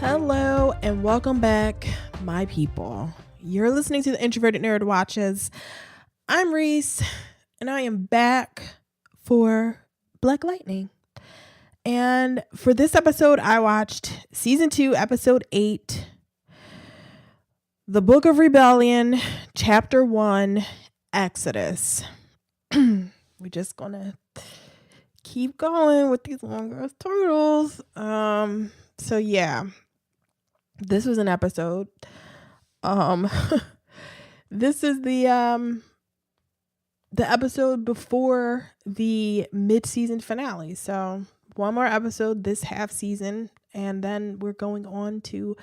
Hello and welcome back, my people. You're listening to the Introverted Nerd Watches. I'm Reese, and I am back for Black Lightning. And for this episode, I watched Season 2, Episode 8, The Book of Rebellion, Chapter 1, Exodus. We're just gonna keep going with these long-ass titles. So yeah. This was an episode. This is the episode before the mid-season finale. So one more episode this half season, and then we're going on to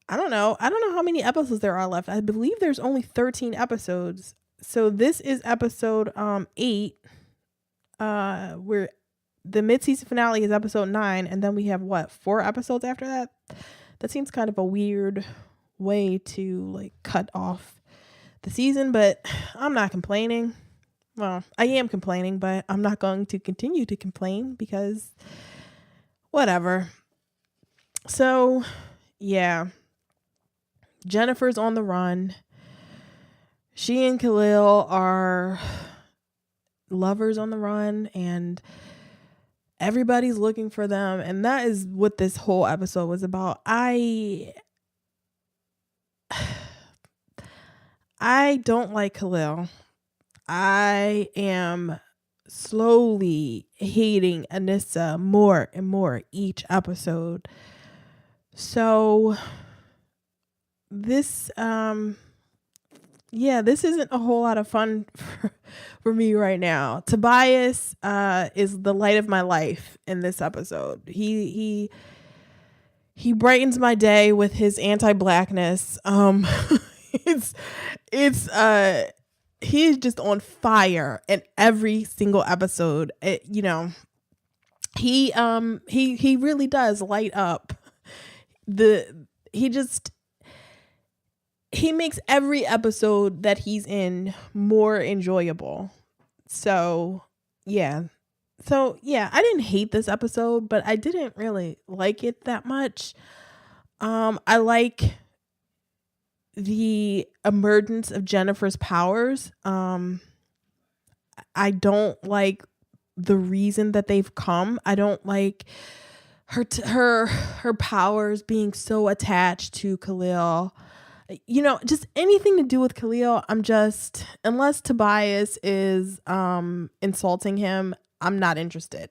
I don't know how many episodes there are left. I believe there's only 13 episodes. So this is episode 8. Where the mid-season finale is episode 9, and then we have 4 episodes after that. That seems kind of a weird way to cut off the season, but I'm not complaining. Well, I am complaining, but I'm not going to continue to complain because whatever. So, yeah. Jennifer's on the run. She and Khalil are lovers on the run, and everybody's looking for them, and that is what this whole episode was about. I don't like Khalil. I am slowly hating Anissa more and more each episode. So this this isn't a whole lot of fun for me right now. Tobias is the light of my life in this episode. He brightens my day with his anti-blackness. He's just on fire in every single episode. He really does light up. He makes every episode that he's in more enjoyable. So yeah, I didn't hate this episode, but I didn't really like it that much. I like the emergence of Jennifer's powers. I don't like the reason that they've come. I don't like her powers being so attached to Khalil. Just anything to do with Khalil, unless Tobias is insulting him, I'm not interested.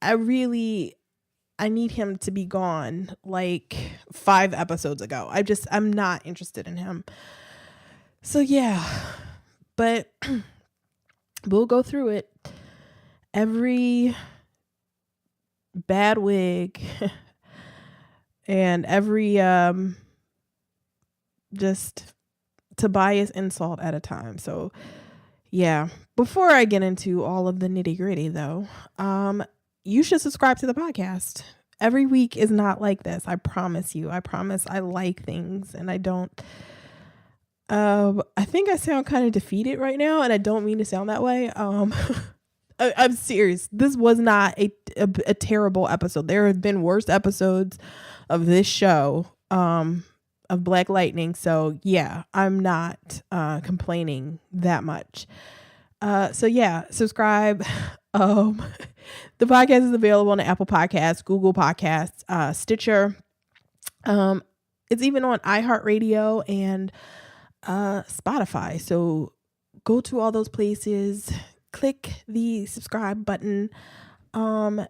I need him to be gone 5 episodes ago. I'm not interested in him. So yeah, but we'll go through it. Every bad wig and every just Tobias insult at a time. So yeah, before I get into all of the nitty gritty though, you should subscribe to the podcast. Every week is not like this. I promise you. I promise I like things, and I don't. I think I sound kind of defeated right now, and I don't mean to sound that way. I'm serious. This was not a terrible episode. There have been worse episodes of this show. Of Black Lightning. So yeah, I'm not complaining that much. So yeah, subscribe. The podcast is available on Apple Podcasts, Google Podcasts, Stitcher. It's even on iHeartRadio and Spotify. So go to all those places, click the subscribe button. And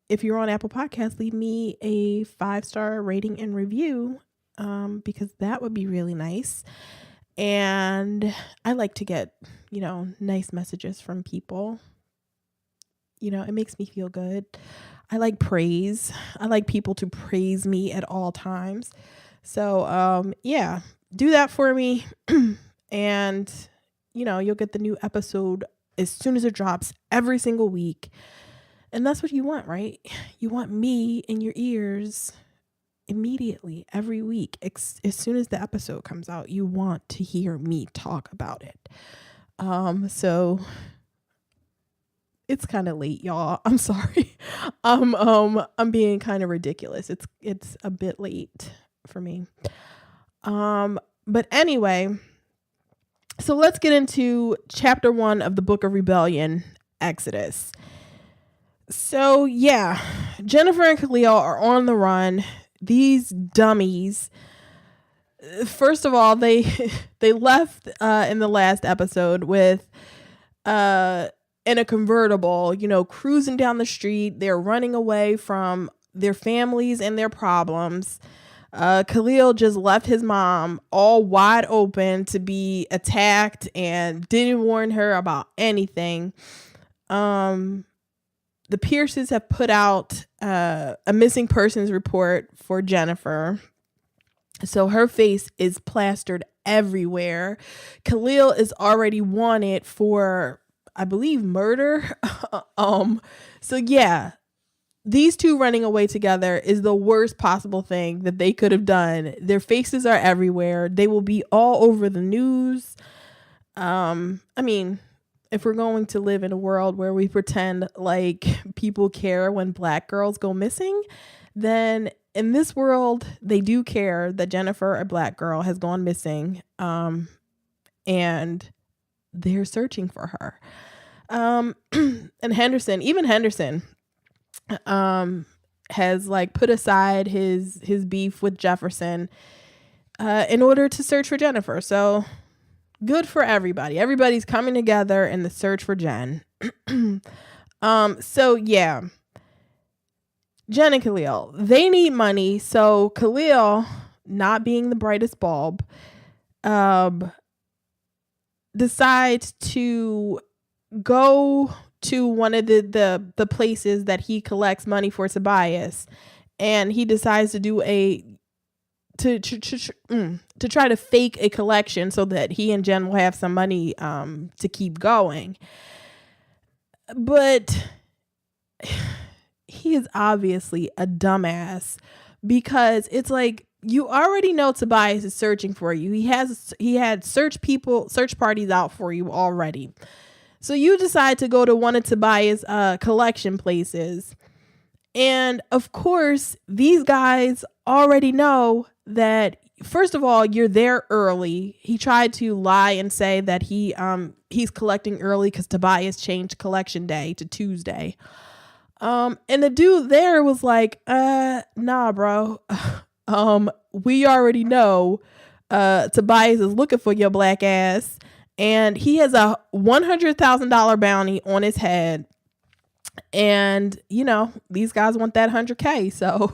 if you're on Apple Podcasts, leave me a 5-star rating and review, because that would be really nice. And I like to get, nice messages from people. It makes me feel good. I like praise. I like people to praise me at all times. So, yeah, do that for me. And, you'll get the new episode as soon as it drops every single week. And that's what you want, right? You want me in your ears immediately, every week. As soon as the episode comes out, you want to hear me talk about it. So It's kind of late, y'all. I'm sorry. I'm being kind of ridiculous. It's a bit late for me. But anyway, so let's get into chapter 1 of the Book of Rebellion, Exodus. So yeah, Jennifer and Khalil are on the run. These dummies. First of all, they they left in the last episode with in a convertible, cruising down the street. They're running away from their families and their problems. Khalil just left his mom all wide open to be attacked and didn't warn her about anything. The Pierces have put out a missing persons report for Jennifer. So her face is plastered everywhere. Khalil is already wanted for, I believe, murder. So yeah, these two running away together is the worst possible thing that they could have done. Their faces are everywhere. They will be all over the news. I mean, if we're going to live in a world where we pretend like people care when Black girls go missing, then in this world, they do care that Jennifer, a Black girl, has gone missing. And they're searching for her. And Henderson has like put aside his beef with Jefferson in order to search for Jennifer. So good for everybody. Everybody's coming together in the search for Jen. So yeah, Jen and Khalil, they need money. So Khalil, not being the brightest bulb, decides to go to one of the places that he collects money for Tobias, and he decides to do to try to fake a collection so that he and Jen will have some money to keep going. But he is obviously a dumbass, because it's like, you already know Tobias is searching for you. He had search parties out for you already. So you decide to go to one of Tobias' collection places. And of course, these guys already know that, first of all, you're there early. He tried to lie and say that he's collecting early because Tobias changed collection day to Tuesday. And the dude there was like, nah, bro. We already know Tobias is looking for your black ass, and he has a $100,000 bounty on his head. And these guys want that 100K. So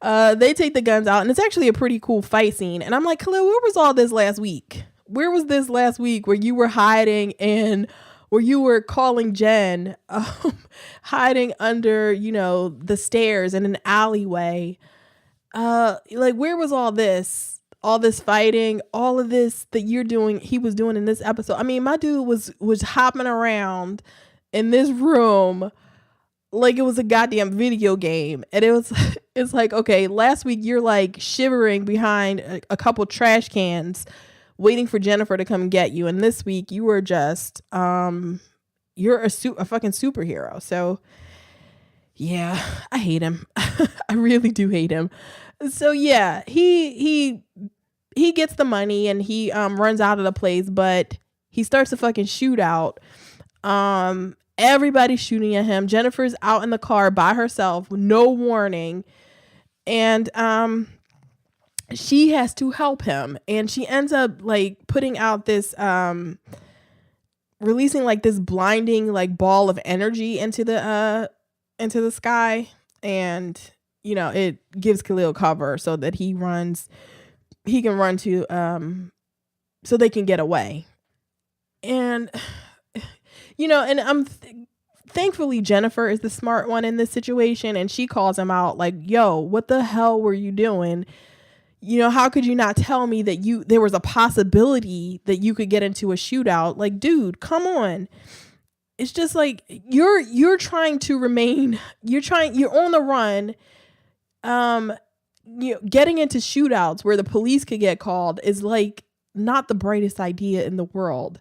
they take the guns out, and it's actually a pretty cool fight scene. And I'm like, Khalil, where was all this last week? Where was this last week where you were hiding and where you were calling Jen, hiding under, the stairs in an alleyway? Like, where was all this fighting, all of this that he was doing in this episode? I mean, my dude was hopping around in this room like it was a goddamn video game. And it's like, okay, last week you're like shivering behind a couple trash cans waiting for Jennifer to come get you, and this week you were just you're a fucking superhero. So yeah, I hate him. I really do hate him. So yeah, he gets the money and he runs out of the place, but he starts a fucking shootout. Everybody's shooting at him. Jennifer's out in the car by herself with no warning, and she has to help him, and she ends up like putting out this releasing like this blinding like ball of energy into the sky, and it gives Khalil cover so that he can run to so they can get away. And and thankfully Jennifer is the smart one in this situation, and she calls him out like, yo, what the hell were you doing? How could you not tell me that there was a possibility that you could get into a shootout? Like, dude, come on. It's just like, you're trying to remain, you're on the run. Getting into shootouts where the police could get called is like not the brightest idea in the world.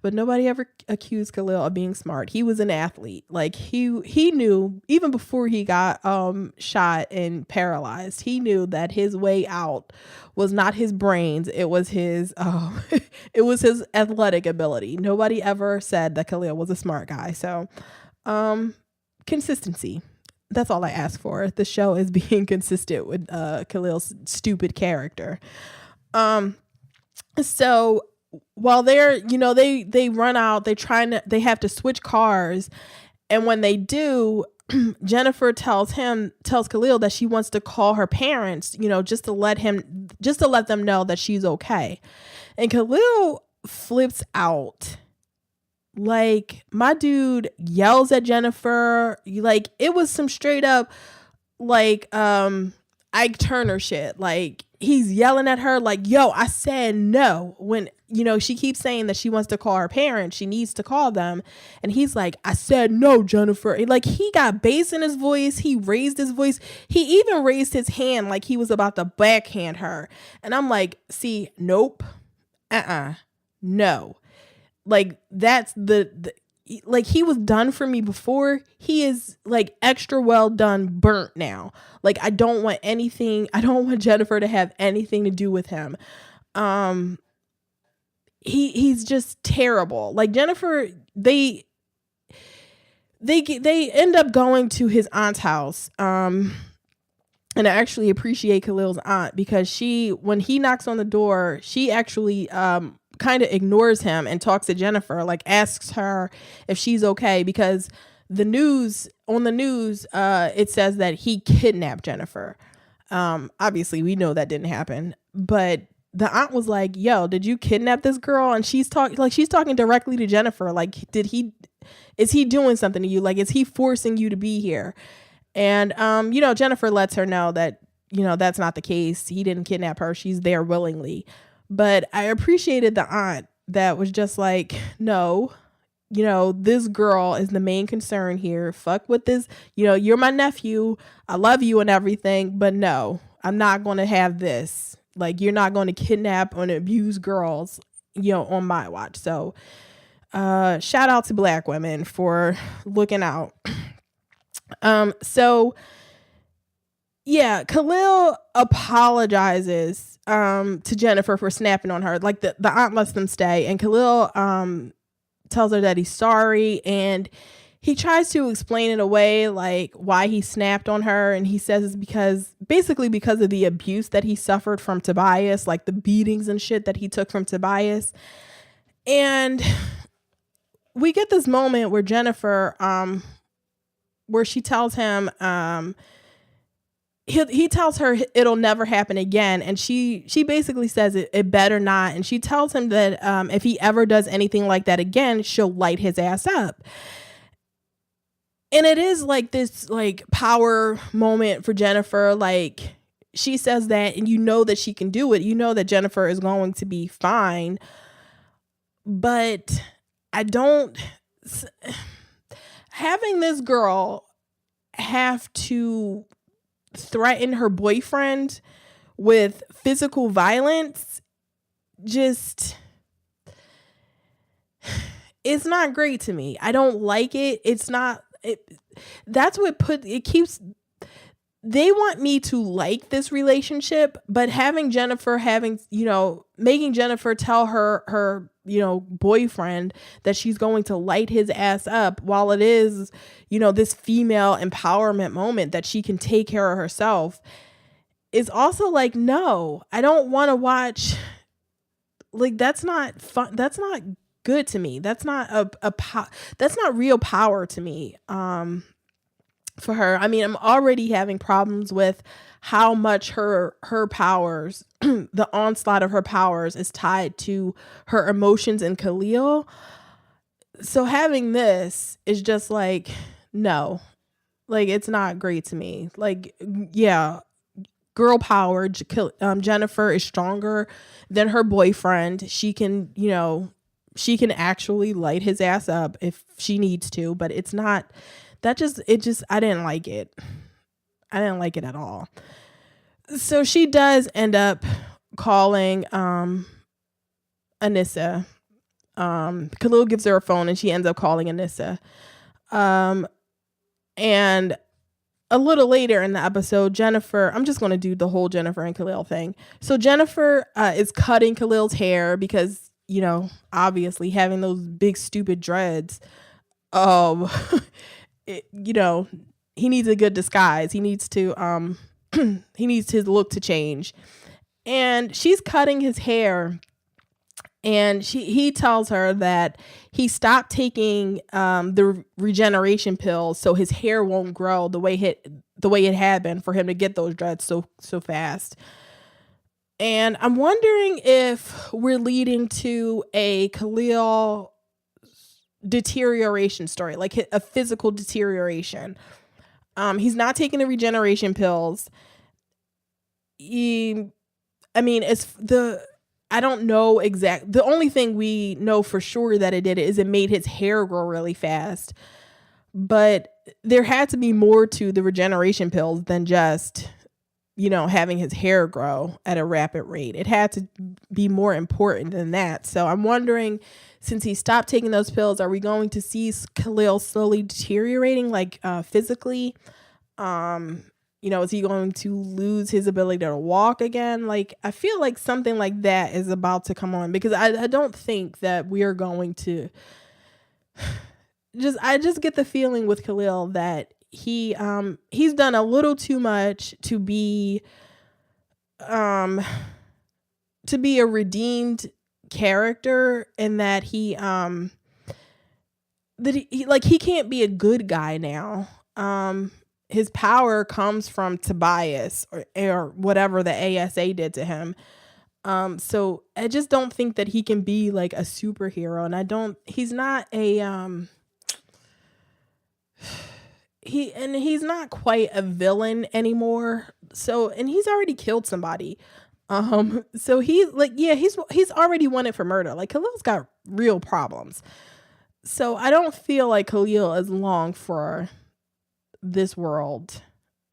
But nobody ever accused Khalil of being smart. He was an athlete. Like he knew even before he got shot and paralyzed. He knew that his way out was not his brains. It was his it was his athletic ability. Nobody ever said that Khalil was a smart guy. So consistency. That's all I ask for. The show is being consistent with Khalil's stupid character. So while they're, they run out, they have to switch cars. And when they do, Jennifer tells Khalil that she wants to call her parents, just to let them know that she's okay. And Khalil flips out. Like, my dude yells at Jennifer. Like, it was some straight up, like, Ike Turner shit. Like, he's yelling at her like, yo, I said no. When, she keeps saying that she wants to call her parents, she needs to call them. And he's like, I said no, Jennifer. And like, he got bass in his voice. He raised his voice. He even raised his hand like he was about to backhand her. And I'm like, see, nope. No. Like, that's like, he was done for me before. He is like extra well done, burnt now. Like, I don't want Jennifer to have anything to do with him. He's just terrible. Like, Jennifer, they end up going to his aunt's house. And I actually appreciate Khalil's aunt, because when he knocks on the door, she actually kind of ignores him and talks to Jennifer, like asks her if she's okay, because on the news it says that he kidnapped Jennifer. Obviously we know that didn't happen, but the aunt was like, yo, did you kidnap this girl? And she's talking directly to Jennifer, like, is he doing something to you? Like, is he forcing you to be here? And Jennifer lets her know that that's not the case. He didn't kidnap her. She's there willingly. But I appreciated the aunt that was just like, no, this girl is the main concern here. Fuck with this. You're my nephew. I love you and everything. But no, I'm not going to have this. Like, you're not going to kidnap and abuse girls, on my watch. So shout out to Black women for looking out. So yeah, Khalil apologizes to Jennifer for snapping on her. Like, the aunt lets them stay, and Khalil tells her that he's sorry, and he tries to explain it away, like why he snapped on her, and he says it's basically because of the abuse that he suffered from Tobias, like the beatings and shit that he took from Tobias. And we get this moment where Jennifer where she tells him he tells her it'll never happen again, and she basically says it better not, and she tells him that if he ever does anything like that again, she'll light his ass up. And it is like this like power moment for Jennifer. Like, she says that, and that she can do it. That Jennifer is going to be fine. But I don't, having this girl have to threaten her boyfriend with physical violence, just, it's not great to me. I don't like it. It's not, that's what they want me to like this relationship, but making Jennifer tell her boyfriend that she's going to light his ass up, while it is, this female empowerment moment that she can take care of herself, is also like, no, I don't want to watch. Like, that's not fun. That's not good to me. That's not that's not real power to me. For her, I mean, I'm already having problems with how much her powers, the onslaught of her powers, is tied to her emotions and Khalil. So having this is just like, no, like, it's not great to me. Like, yeah, girl power. Jennifer is stronger than her boyfriend. She can actually light his ass up if she needs to, but it's not. I didn't like it. I didn't like it at all. So she does end up calling Anissa, Khalil gives her a phone and she ends up calling Anissa. And a little later in the episode, Jennifer, I'm just going to do the whole Jennifer and Khalil thing. So Jennifer is cutting Khalil's hair because, obviously having those big stupid dreads, he needs a good disguise. He needs to, he needs his look to change. And she's cutting his hair. And he tells her that he stopped taking the regeneration pills so his hair won't grow the way it had been for him to get those dreads so fast. And I'm wondering if we're leading to a Khalil deterioration story, like a physical deterioration. He's not taking the regeneration pills. I don't know exact. The only thing we know for sure that it did is it made his hair grow really fast. But there had to be more to the regeneration pills than just, having his hair grow at a rapid rate. It had to be more important than that. So I'm wondering, since he stopped taking those pills, are we going to see Khalil slowly deteriorating, like physically? Is he going to lose his ability to walk again? Like, I feel like something like that is about to come on, because I don't think that we are going to I just get the feeling with Khalil that he's done a little too much to be a redeemed character, and that he can't be a good guy now. His power comes from Tobias or whatever the ASA did to him. So I just don't think that he can be like a superhero. And he's not he's not quite a villain anymore. So, and he's already killed somebody. So he's already wanted for murder. Like, Khalil's got real problems. So I don't feel like Khalil is long for this world,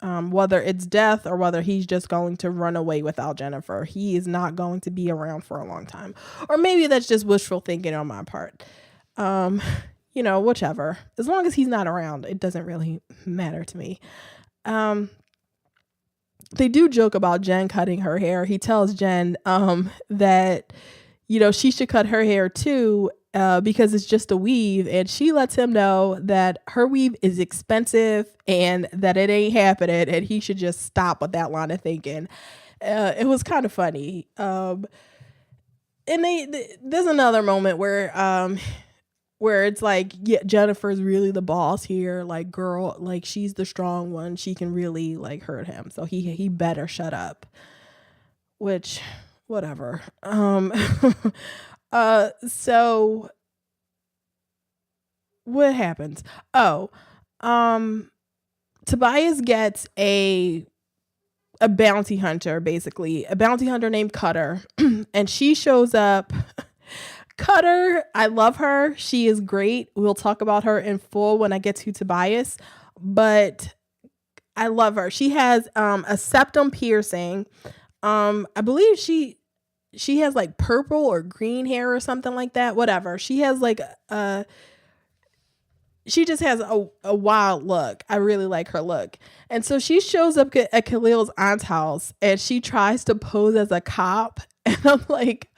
whether it's death or whether he's just going to run away without Jennifer. He is not going to be around for a long time, or maybe that's just wishful thinking on my part. Whichever, as long as he's not around, it doesn't really matter to me. They do joke about Jen cutting her hair. He tells Jen that she should cut her hair too, because it's just a weave, and she lets him know that her weave is expensive and that it ain't happening, and he should just stop with that line of thinking. It was kind of funny. And there's another moment where it's like, yeah, Jennifer's really the boss here, like, girl, like, she's the strong one, she can really like hurt him, so he better shut up, which, whatever. So what happens? Tobias gets a bounty hunter, basically a bounty hunter named Cutter, and she shows up. Cutter, I love her. She is great. We'll talk about her in full when I get to Tobias, but I love her. She has a septum piercing. I believe she has like purple or green hair or something like that. Whatever. She has like she just has a wild look. I really like her look. And so she shows up at Khalil's aunt's house and she tries to pose as a cop. And I'm like,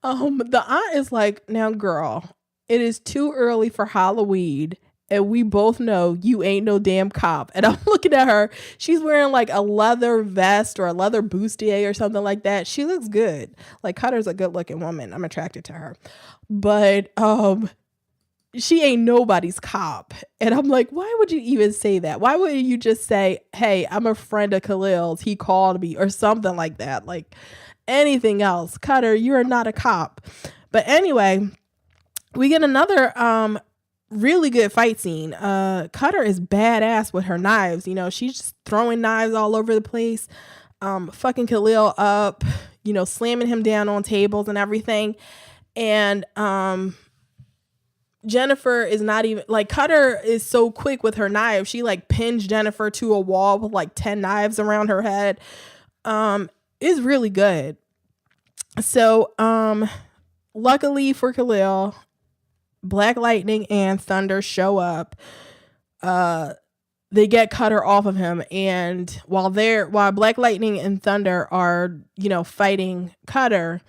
the aunt is like, now girl, it is too early for Halloween. And we both know you ain't no damn cop. And I'm looking at her. She's wearing like a leather vest or a leather bustier or something like that. She looks good. Like, Cutter's a good looking woman. I'm attracted to her. But she ain't nobody's cop. And I'm like, why would you even say that? Why wouldn't you just say, hey, I'm a friend of Khalil's, he called me, or something like that? Like, anything else. Cutter, you are not a cop. But anyway, we get another really good fight scene. Cutter is badass with her knives. She's just throwing knives all over the place, fucking Khalil up, slamming him down on tables and everything. And Jennifer is not even like, Cutter is so quick with her knife. She like pins Jennifer to a wall with like 10 knives around her head. Is really good. So luckily for Khalil, Black Lightning and Thunder show up. They get Cutter off of him, and while Black Lightning and Thunder are, fighting Cutter,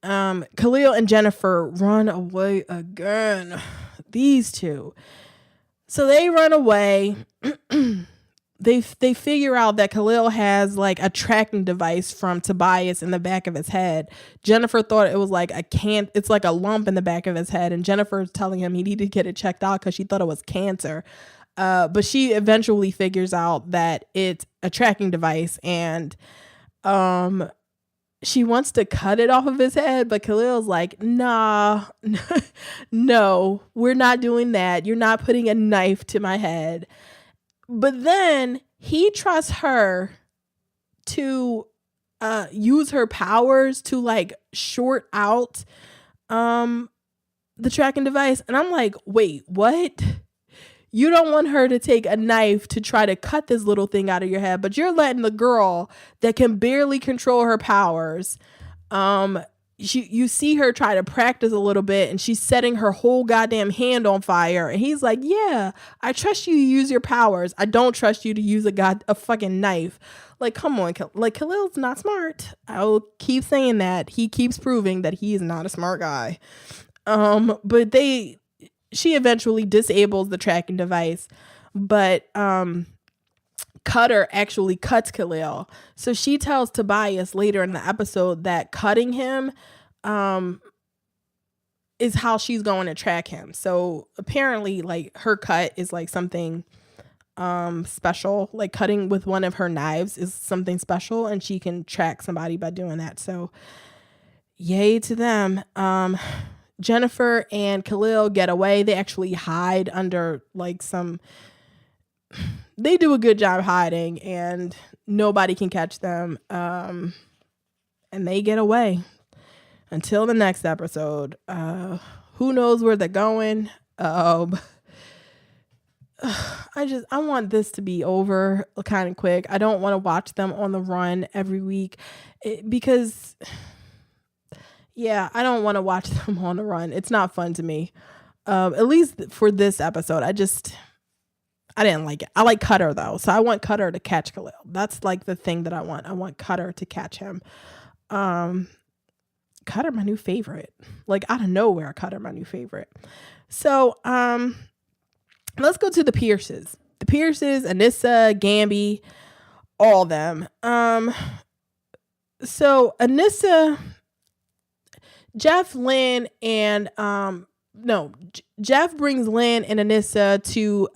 Khalil and Jennifer run away again. These two. So they run away. They figure out that Khalil has like a tracking device from Tobias in the back of his head. Jennifer thought it was like it's like a lump in the back of his head, and Jennifer's telling him he needed to get it checked out because she thought it was cancer. But she eventually figures out that it's a tracking device, and she wants to cut it off of his head, but Khalil's like, nah, no, we're not doing that. You're not putting a knife to my head. But then he trusts her to use her powers to like short out the tracking device. And I'm like, wait, what? You don't want her to take a knife to try to cut this little thing out of your head, but you're letting the girl that can barely control her powers, you see her try to practice a little bit, and she's setting her whole goddamn hand on fire. And he's like, yeah, I trust you to use your powers. I don't trust you to use a fucking knife. Like, come on. Like, Khalil's not smart. I'll keep saying that. He keeps proving that he is not a smart guy. But she eventually disables the tracking device, but Cutter actually cuts Khalil. So she tells Tobias later in the episode that cutting him is how she's going to track him. So apparently, like, her cut is like something special. Like, cutting with one of her knives is something special, and she can track somebody by doing that. So yay to them. Jennifer and Khalil get away. They actually hide under like they do a good job hiding, and nobody can catch them. And they get away until the next episode. Who knows where they're going? I want this to be over kind of quick. I don't want to watch them on the run every week because yeah, I don't want to watch them on the run. It's not fun to me. At least for this episode, I didn't like it. I like Cutter though. So I want Cutter to catch Khalil. That's like the thing that I want. I want Cutter to catch him. Cutter, my new favorite. Like, out of nowhere, Cutter, my new favorite. So, let's go to the Pierces. The Pierces, Anissa, Gamby, all them. So Anissa, Jeff, Lynn, and Jeff brings Lynn and Anissa to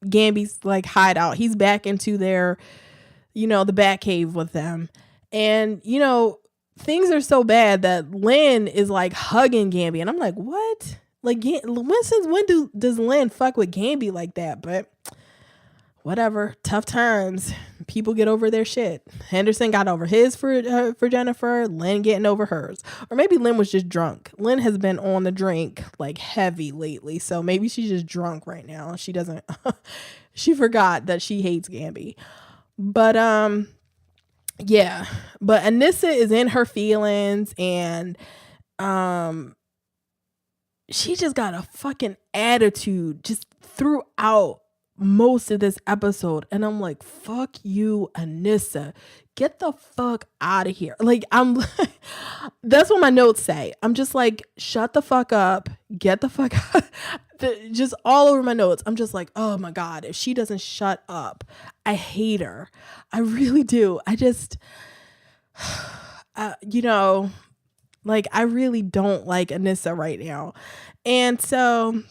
Gamby's like hideout. He's back into their, the Bat Cave with them. And, things are so bad that Lynn is like hugging Gamby. And I'm like, what? Like, since when does Lynn fuck with Gamby like that? But whatever, tough times. People get over their shit. Henderson got over his for Jennifer. Lynn getting over hers. Or maybe Lynn was just drunk. Lynn has been on the drink like heavy lately. So maybe she's just drunk right now. She doesn't, she forgot that she hates Gamby. But, yeah. But Anissa is in her feelings, and, she just got a fucking attitude just throughout most of this episode. And I'm like, fuck you, Anissa. Get the fuck out of here. Like, that's what my notes say. I'm just like, shut the fuck up. Get the fuck out. Just all over my notes. I'm just like, oh my God, if she doesn't shut up, I hate her. I really do. I just, like, I really don't like Anissa right now. And so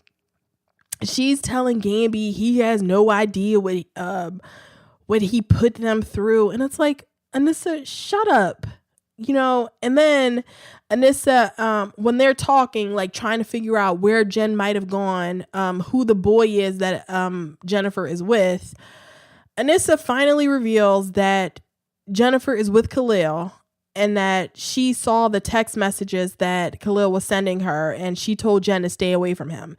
she's telling Gamby he has no idea what he put them through. And it's like, Anissa, shut up. And then Anissa, when they're talking, like trying to figure out where Jen might have gone, who the boy is that Jennifer is with, Anissa finally reveals that Jennifer is with Khalil, and that she saw the text messages that Khalil was sending her, and she told Jen to stay away from him.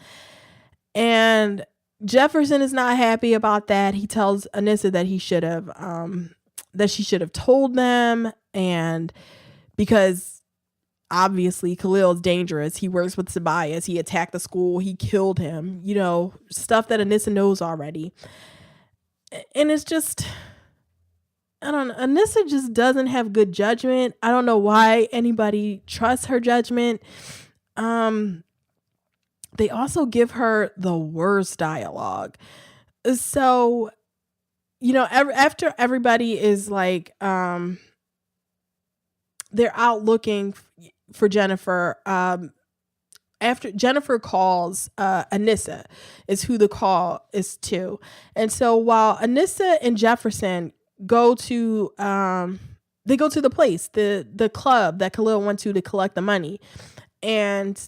And Jefferson is not happy about that. He tells Anissa that she should have told them, and because obviously Khalil's dangerous. He works with Tobias. He attacked the school. He killed him. Stuff that Anissa knows already. And it's just, I don't know. Anissa just doesn't have good judgment. I don't know why anybody trusts her judgment. They also give her the worst dialogue. So, after everybody is like, they're out looking for Jennifer. After Jennifer calls, Anissa is who the call is to. And so while Anissa and Jefferson go to, they go to the place, the club that Khalil went to collect the money. And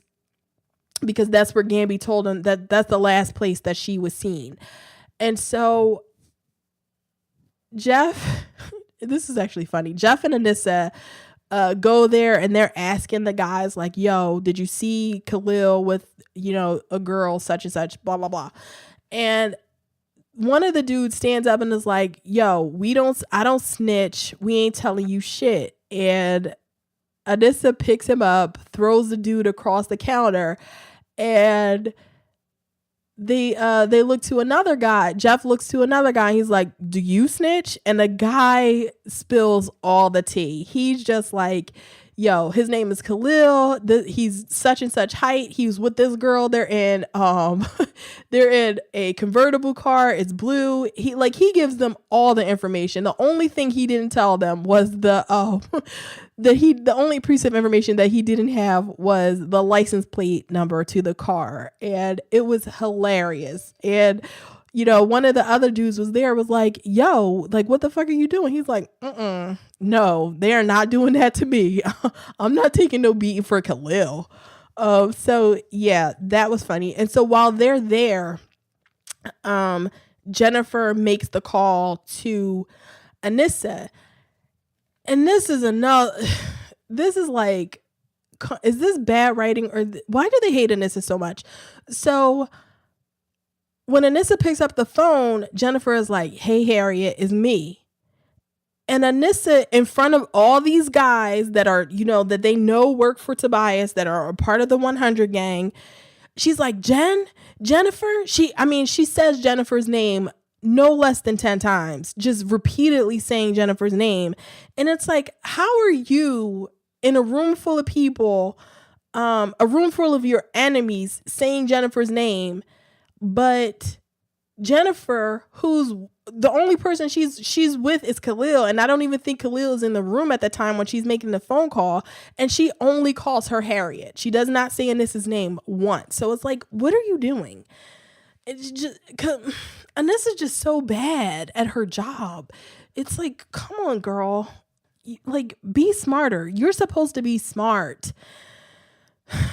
because that's where Gamby told him that's the last place that she was seen. And so Jeff, this is actually funny. Jeff and Anissa go there and they're asking the guys like, yo, did you see Khalil with, a girl such and such, blah, blah, blah. And one of the dudes stands up and is like, yo, I don't snitch. We ain't telling you shit. And Anissa picks him up, throws the dude across the counter, and they look to another guy. Jeff looks to another guy. And he's like, do you snitch? And the guy spills all the tea. He's just like, yo, his name is Khalil. He's such and such height. He was with this girl. They're in they're in a convertible car. It's blue. He gives them all the information. The only thing he didn't tell them was the only piece of information that he didn't have was the license plate number to the car. And it was hilarious. And one of the other dudes was like, yo, like, what the fuck are you doing? He's like, no, they are not doing that to me. I'm not taking no beating for Khalil. So yeah, that was funny. And so while they're there, Jennifer makes the call to Anissa. And this is like, is this bad writing or why do they hate Anissa so much? So when Anissa picks up the phone, Jennifer is like, hey, Harriet, it's me. And Anissa, in front of all these guys that are, that they know work for Tobias, that are a part of the 100 gang, she's like, Jennifer? She says Jennifer's name no less than 10 times, just repeatedly saying Jennifer's name. And it's like, how are you in a room full of people, a room full of your enemies saying Jennifer's name, but Jennifer, who's the only person she's with is Khalil, and I don't even think Khalil is in the room at the time when she's making the phone call, and she only calls her Harriet. She does not say Anissa's name once. So it's like, what are you doing? It's just, Anissa's just so bad at her job. It's like, come on, girl. Like, be smarter. You're supposed to be smart.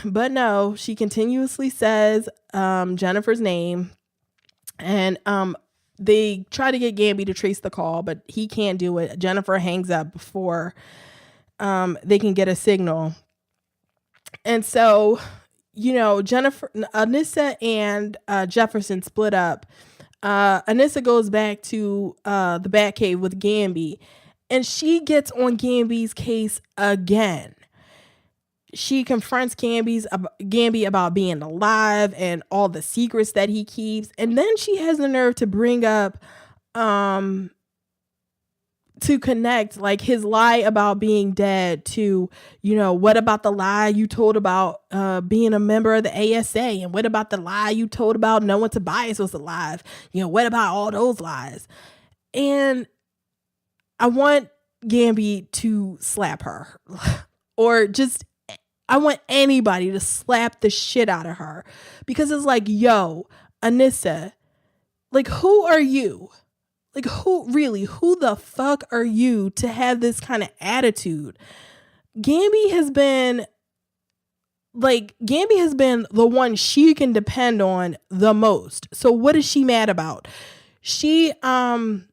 But no, she continuously says Jennifer's name. And they try to get Gamby to trace the call, but he can't do it. Jennifer hangs up before they can get a signal. And so, Anissa and Jefferson split up. Anissa goes back to the Batcave with Gamby, and she gets on Gamby's case again. She confronts Gamby about being alive and all the secrets that he keeps. And then she has the nerve to bring up, to connect like his lie about being dead to, what about the lie you told about being a member of the ASA? And what about the lie you told about knowing Tobias was alive? What about all those lies? And I want Gamby to slap her or just, I want anybody to slap the shit out of her, because it's like, yo, Anissa, like, who are you? Like, who the fuck are you to have this kind of attitude? Gamby has been the one she can depend on the most. So what is she mad about? She, when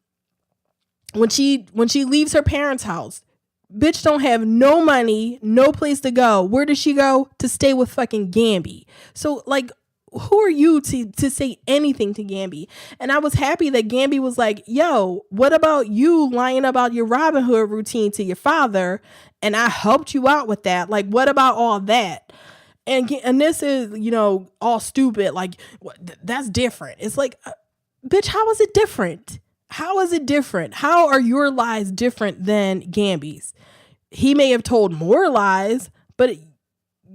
she leaves her parents' house, bitch don't have no money, no place to go. Where does she go? To stay with fucking Gamby. So like, who are you to say anything to Gamby? And I was happy that Gamby was like, yo, what about you lying about your Robin Hood routine to your father? And I helped you out with that. Like, what about all that? And this is, all stupid. Like, that's different. It's like, bitch, how is it different? How is it different? How are your lies different than Gamby's? He may have told more lies, but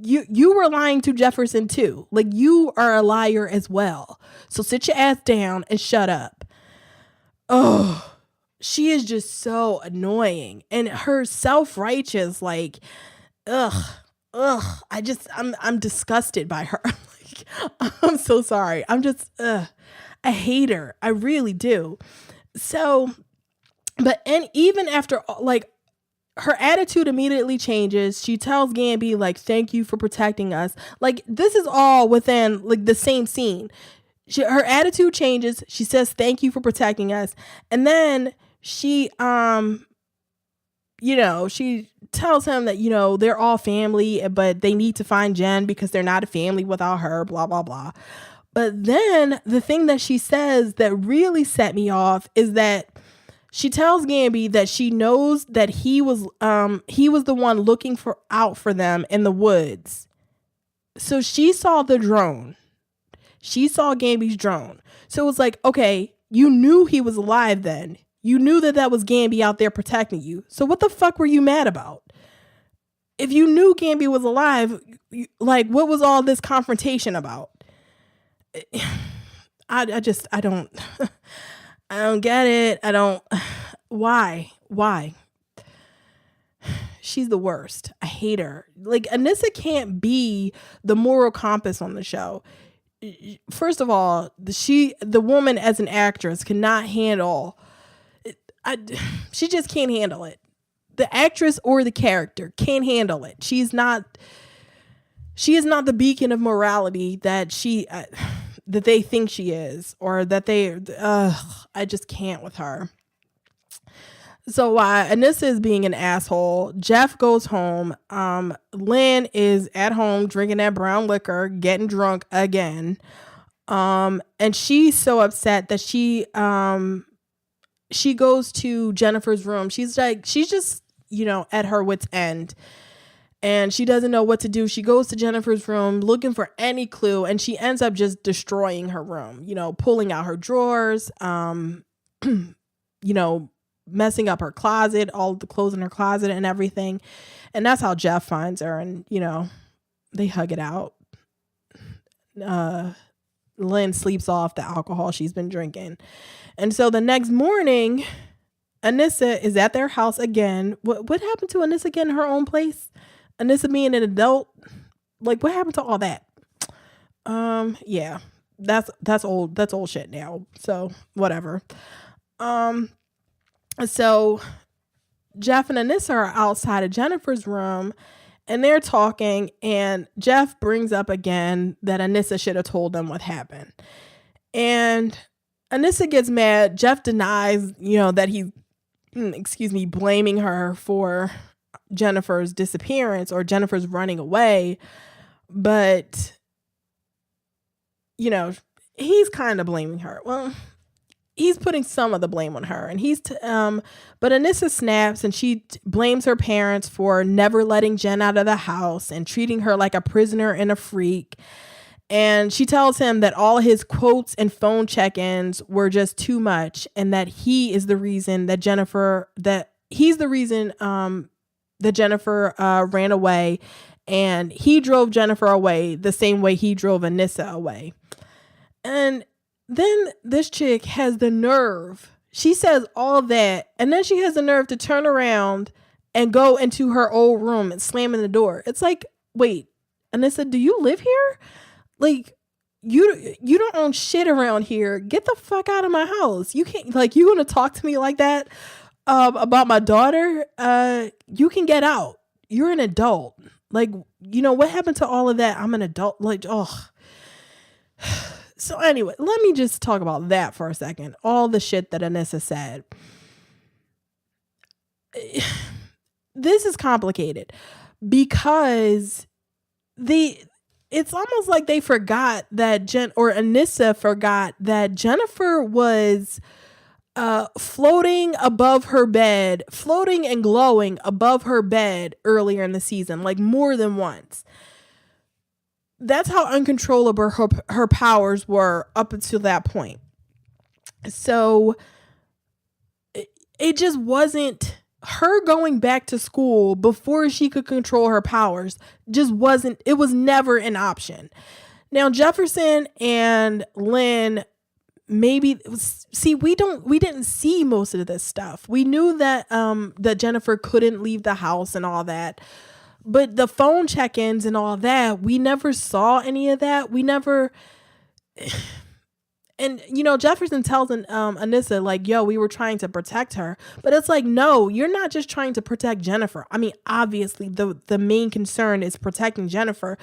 you were lying to Jefferson too. Like, you are a liar as well. So sit your ass down and shut up. Oh, she is just so annoying. And her self-righteous, like, ugh. I'm disgusted by her. Like, I'm so sorry. I hate her. I really do. So, and even after, like, her attitude immediately changes. She tells Gamby, like, thank you for protecting us. Like, this is all within, like, the same scene. Her attitude changes. She says, thank you for protecting us. And then she tells him that, they're all family, but they need to find Jen because they're not a family without her, blah, blah, blah. But then the thing that she says that really set me off is that she tells Gamby that she knows that he was the one looking out for them in the woods. So she saw the drone. She saw Gamby's drone. So it was like, okay, you knew he was alive then. You knew that was Gamby out there protecting you. So what the fuck were you mad about? If you knew Gamby was alive, like, what was all this confrontation about? I don't I don't get it. Why? She's the worst. I hate her. Like, Anissa can't be the moral compass on the show. First of all, the woman as an actress cannot handle. She just can't handle it. The actress or the character can't handle it. She is not the beacon of morality that that they think she is, or that I just can't with her. So while Anissa is being an asshole, Jeff goes home. Lynn is at home drinking that brown liquor, getting drunk again. And she's so upset that she goes to Jennifer's room. She's just, at her wit's end. And she doesn't know what to do. She goes to Jennifer's room looking for any clue, and she ends up just destroying her room, pulling out her drawers, messing up her closet, all the clothes in her closet and everything. And that's how Jeff finds her, and, they hug it out. Lynn sleeps off the alcohol she's been drinking. And so the next morning, Anissa is at their house again. What happened to Anissa getting her own place? Anissa being an adult, like, what happened to all that? Yeah, that's old shit now. So whatever. So Jeff and Anissa are outside of Jennifer's room, and they're talking, and Jeff brings up again that Anissa should have told them what happened. And Anissa gets mad. Jeff denies, that he's, blaming her for Jennifer's disappearance or Jennifer's running away. But, he's kind of blaming her. Well, he's putting some of the blame on her, and but Anissa snaps, and she blames her parents for never letting Jen out of the house and treating her like a prisoner and a freak. And she tells him that all his quotes and phone check-ins were just too much, and that he is the reason that Jennifer ran away, and he drove Jennifer away the same way he drove Anissa away. And then this chick has the nerve. She says all that, and then she has the nerve to turn around and go into her old room and slam in the door. It's like, wait, Anissa, do you live here? Like, you don't own shit around here. Get the fuck out of my house. You can't, like, you gonna talk to me like that about my daughter? You can get out. You're an adult. Like, what happened to all of that? I'm an adult. Like, oh. So anyway, let me just talk about that for a second. All the shit that Anissa said. This is complicated because it's almost like they forgot that Anissa forgot that Jennifer was floating above her bed, floating and glowing above her bed earlier in the season, like more than once. That's how uncontrollable her powers were up until that point. So it just wasn't her going back to school before she could control her powers. It was never an option. Now, Jefferson and Lynn, we didn't see most of this stuff. We knew that that Jennifer couldn't leave the house and all that. But the phone check-ins and all that, we never saw any of that. We never. And, Jefferson tells Anissa, like, yo, we were trying to protect her. But it's like, no, you're not just trying to protect Jennifer. I mean, obviously, the main concern is protecting Jennifer.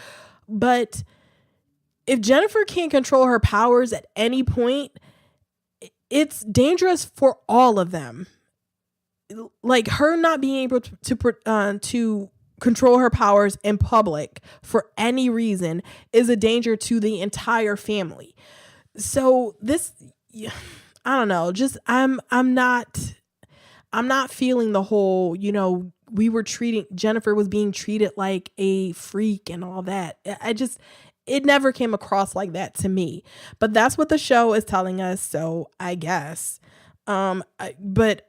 But if Jennifer can't control her powers at any point, it's dangerous for all of them. Like, her not being able to control her powers in public for any reason is a danger to the entire family. So this, I don't know, just I'm not feeling the whole, Jennifer was being treated like a freak and all that. It never came across like that to me, but that's what the show is telling us. So I guess, but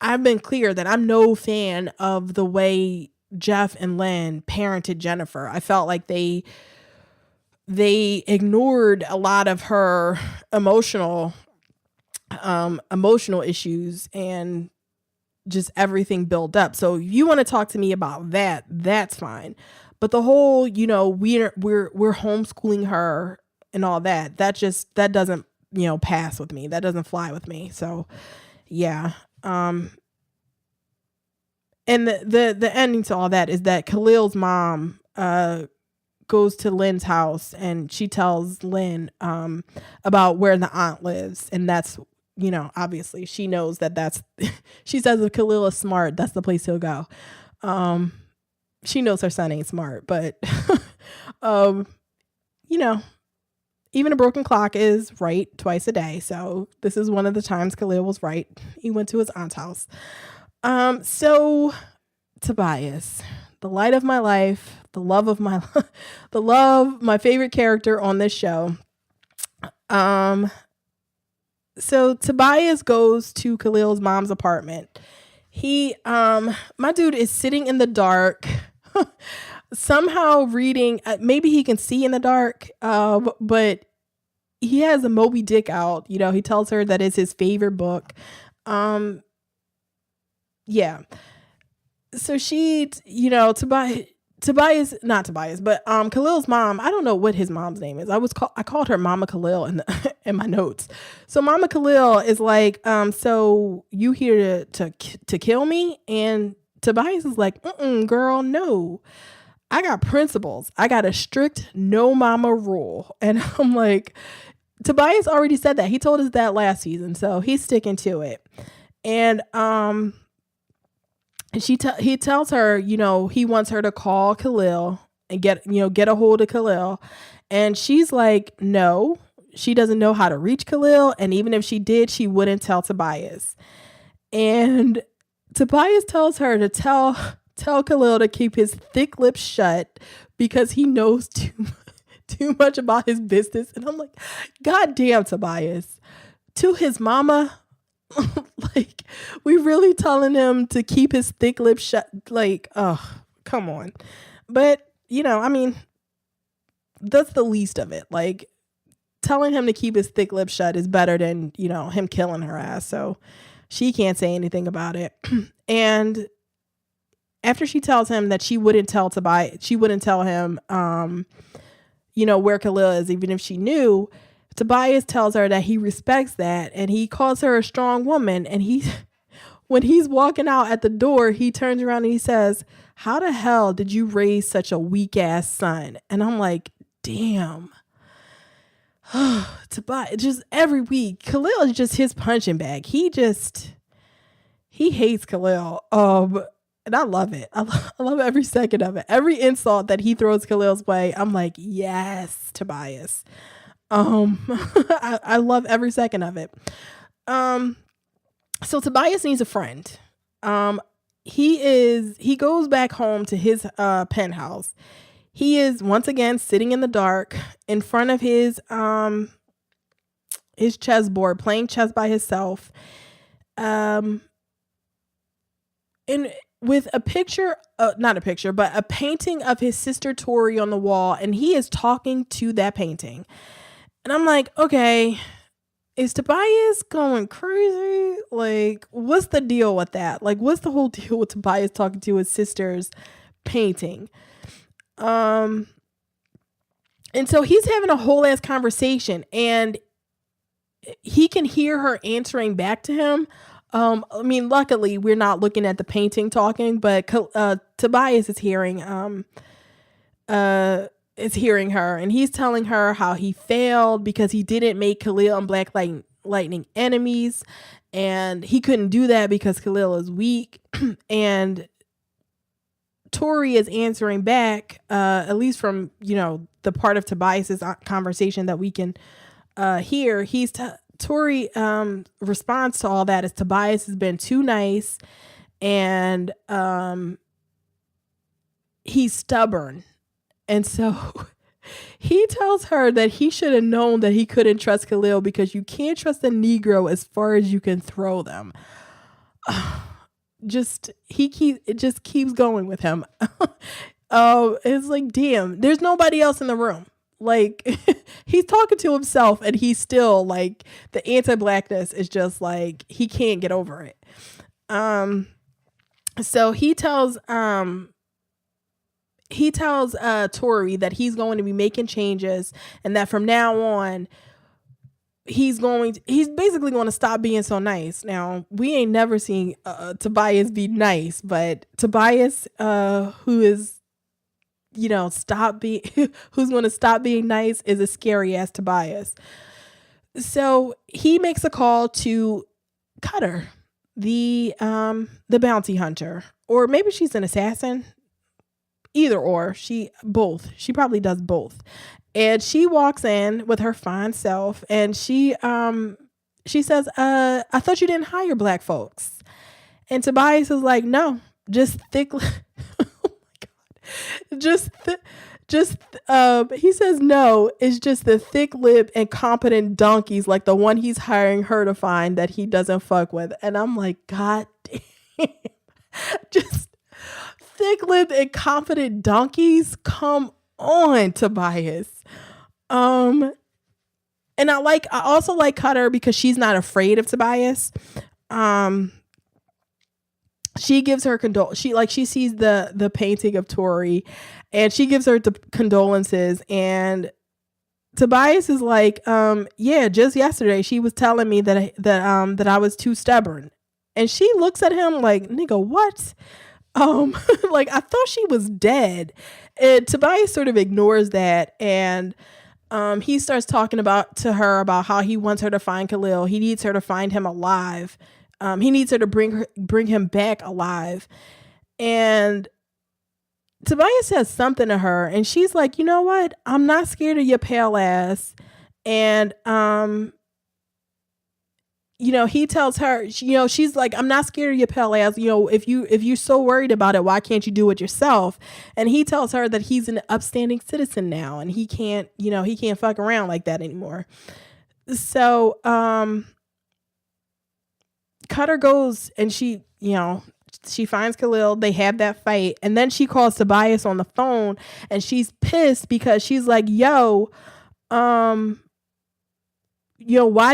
I've been clear that I'm no fan of the way Jeff and Lynn parented Jennifer. I felt like they ignored a lot of her emotional issues and just everything built up. So if you want to talk to me about that, that's fine. But the whole, we're homeschooling her and all that, that doesn't, pass with me. That doesn't fly with me. So yeah. And the ending to all that is that Khalil's mom goes to Lynn's house and she tells Lynn about where the aunt lives, and that's obviously she knows that's she says if Khalil is smart, that's the place he'll go. She knows her son ain't smart, but even a broken clock is right twice a day. So this is one of the times Khalil was right. He went to his aunt's house. So Tobias, the light of my life, the love of my my favorite character on this show. So Tobias goes to Khalil's mom's apartment. He my dude is sitting in the dark, somehow reading, maybe he can see in the dark, but he has a Moby Dick out. He tells her that it's his favorite book. Yeah. So she, not Tobias, but Khalil's mom, I don't know what his mom's name is. I called her Mama Khalil in my notes. So Mama Khalil is like, so you here to kill me? And Tobias is like, girl, no. I got principles. I got a strict no mama rule. And I'm like, Tobias already said that. He told us that last season, so he's sticking to it. And he tells her, he wants her to call Khalil and get a hold of Khalil. And she's like, no, she doesn't know how to reach Khalil. And even if she did, she wouldn't tell Tobias. And Tobias tells her to tell Khalil to keep his thick lips shut because he knows too much about his business. And I'm like, God damn, Tobias. To his mama, like, we really telling him to keep his thick lips shut? Like, oh, come on. But, that's the least of it. Like, telling him to keep his thick lips shut is better than, him killing her ass. So she can't say anything about it. And after she tells him that she wouldn't tell him, where Khalil is, even if she knew, Tobias tells her that he respects that, and he calls her a strong woman. And when he's walking out at the door, he turns around and he says, how the hell did you raise such a weak ass son? And I'm like, damn. Tobias, just every week, Khalil is just his punching bag. He hates Khalil. And I love it. I love every second of it. Every insult that he throws Khalil's way, I'm like, yes, Tobias. I love every second of it. Um, so Tobias needs a friend. Um, he goes back home to his penthouse. He is once again sitting in the dark in front of his chessboard, playing chess by himself. Um, and with a picture, not a picture, but a painting of his sister Tori on the wall, and he is talking to that painting. And I'm like, okay, is Tobias going crazy? Like, what's the deal with that? Like, what's the whole deal with Tobias talking to his sister's painting? Um, and so he's having a whole ass conversation, and he can hear her answering back to him. I mean, luckily we're not looking at the painting talking, but Tobias is hearing her, and he's telling her how he failed because he didn't make Khalil and Lightning enemies, and he couldn't do that because Khalil is weak. And Tori is answering back, at least from the part of Tobias's conversation that we can hear. Tori responds to all that as Tobias has been too nice, and he's stubborn. And so he tells her that he should have known that he couldn't trust Khalil because you can't trust a Negro as far as you can throw them. It just keeps going with him. It's like, damn, there's nobody else in the room. Like, he's talking to himself, and he's still like, the anti-blackness is just like, he can't get over it. So he tells Tori that he's going to be making changes, and that from now on he's basically going to stop being so nice. Now, we ain't never seen Tobias be nice, but Tobias, who is who's going to stop being nice, is a scary ass Tobias. So he makes a call to Cutter, the bounty hunter, or maybe she's an assassin. Either or, she probably does both. And she walks in with her fine self, and she says, I thought you didn't hire black folks. And Tobias is like, no, just thick. He says no, it's just the thick-lipped, incompetent donkeys like the one he's hiring her to find that he doesn't fuck with. And I'm like, God damn. Just thick-lipped, incompetent donkeys? Come on, Tobias. And I also like Cutter because she's not afraid of Tobias. She gives her she sees the painting of Tori, and she gives her the condolences, and Tobias is like, yeah, just yesterday she was telling me that I was too stubborn. And she looks at him like, nigga, what? Like, I thought she was dead. And Tobias sort of ignores that, and he starts talking to her about how he wants her to find Khalil. He needs her to find him alive. He needs her to bring him back alive. And Tobias says something to her, and she's like, you know what? I'm not scared of your pale ass. And he tells her, she's like, I'm not scared of your pale ass. If you're so worried about it, why can't you do it yourself? And he tells her that he's an upstanding citizen now, and he can't fuck around like that anymore. So, Cutter goes, and she finds Khalil. They have that fight, and then she calls Tobias on the phone, and she's pissed because she's like, yo, why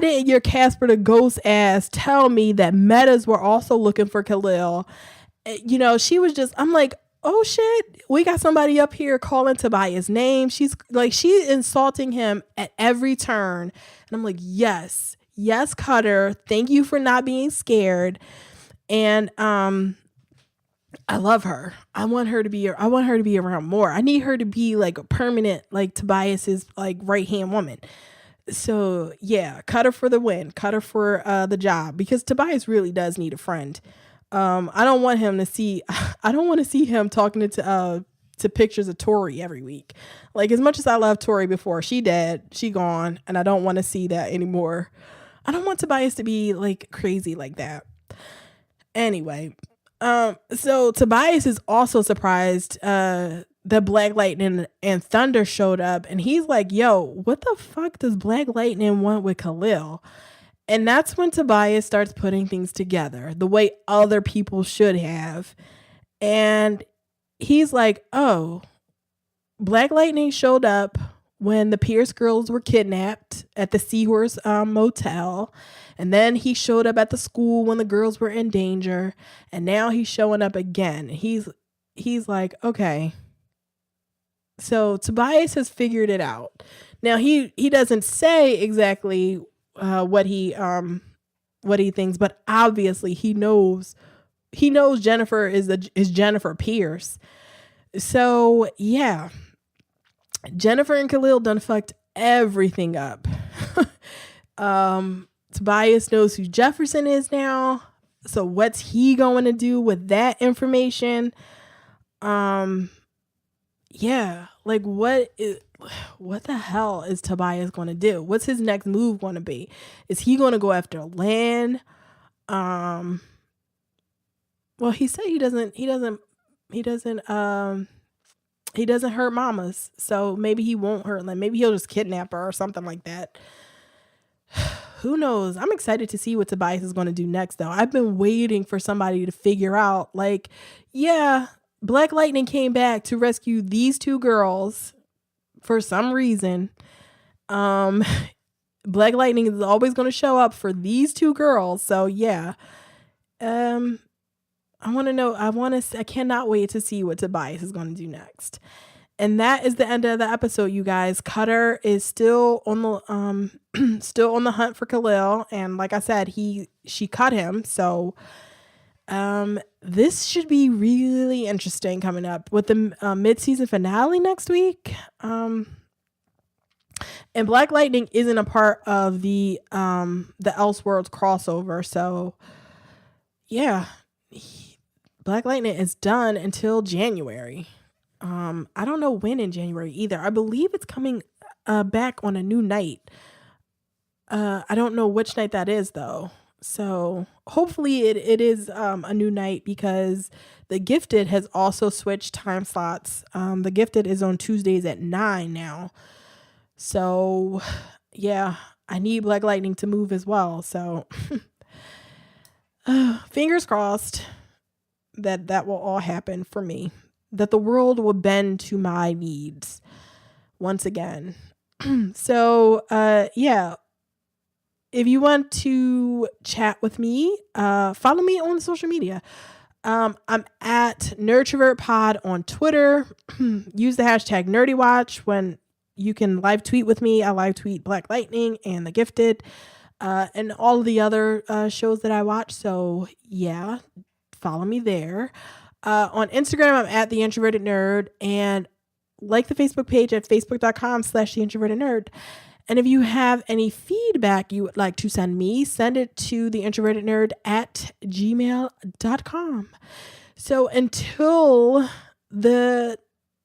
didn't your Casper the Ghost ass tell me that metas were also looking for Khalil? She was just, I'm like, oh shit, we got somebody up here calling Tobias' name. She's insulting him at every turn. And I'm like, yes, Cutter, thank you for not being scared. And I love her. I want her to be around more. I need her to be like a permanent, like Tobias's like right-hand woman. So yeah, Cutter for the win. Cutter for the job, because Tobias really does need a friend. I don't want him to see. I don't want to see him talking to pictures of Tori every week. Like, as much as I love Tori before, she dead, she gone, and I don't want to see that anymore. I don't want Tobias to be like crazy like that. Anyway, so Tobias is also surprised that Black Lightning and Thunder showed up, and he's like, "Yo, what the fuck does Black Lightning want with Khalil?" And that's when Tobias starts putting things together the way other people should have. And he's like, "Oh, Black Lightning showed up when the Pierce girls were kidnapped at the Seahorse motel. And then he showed up at the school when the girls were in danger. And now he's showing up again." He's like, okay. So Tobias has figured it out. Now he doesn't say exactly what he thinks, but obviously he knows Jennifer is Jennifer Pierce. So yeah, Jennifer and Khalil done fucked everything up. Tobias knows who Jefferson is now. So what's he going to do with that information? Yeah, like what the hell is Tobias going to do? What's his next move going to be? Is he going to go after land? Well, he said he doesn't hurt mamas. So maybe he won't hurt land. Maybe he'll just kidnap her or something like that. Who knows? I'm excited to see what Tobias is going to do next, though. I've been waiting for somebody to figure out, like, yeah, Black Lightning came back to rescue these two girls for some reason. Black Lightning is always going to show up for these two girls. So yeah. I want to know. I cannot wait to see what Tobias is going to do next. And that is the end of the episode, you guys. Cutter is still on the hunt for Khalil, and like I said, she cut him. So this should be really interesting coming up with the mid-season finale next week. And Black Lightning isn't a part of the Elseworlds crossover, so yeah, Black Lightning is done until January. I don't know when in January either. I believe it's coming back on a new night. I don't know which night that is though. So hopefully it is a new night, because The Gifted has also switched time slots. The Gifted is on Tuesdays at 9 now. So yeah, I need Black Lightning to move as well. So fingers crossed that will all happen for me. That the world will bend to my needs once again. So, yeah. If you want to chat with me, follow me on social media. I'm at NerdTrovertPod on Twitter. Use the hashtag NerdyWatch when you can live tweet with me. I live tweet Black Lightning and The Gifted, and all of the other shows that I watch. So, yeah, follow me there. On Instagram, I'm at The Introverted Nerd, and like the Facebook page at facebook.com/TheIntrovertedNerd. And if you have any feedback you would like to send me, send it to theintrovertednerd@gmail.com. So until the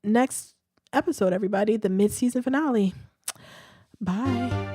next episode, everybody, the mid-season finale. Bye.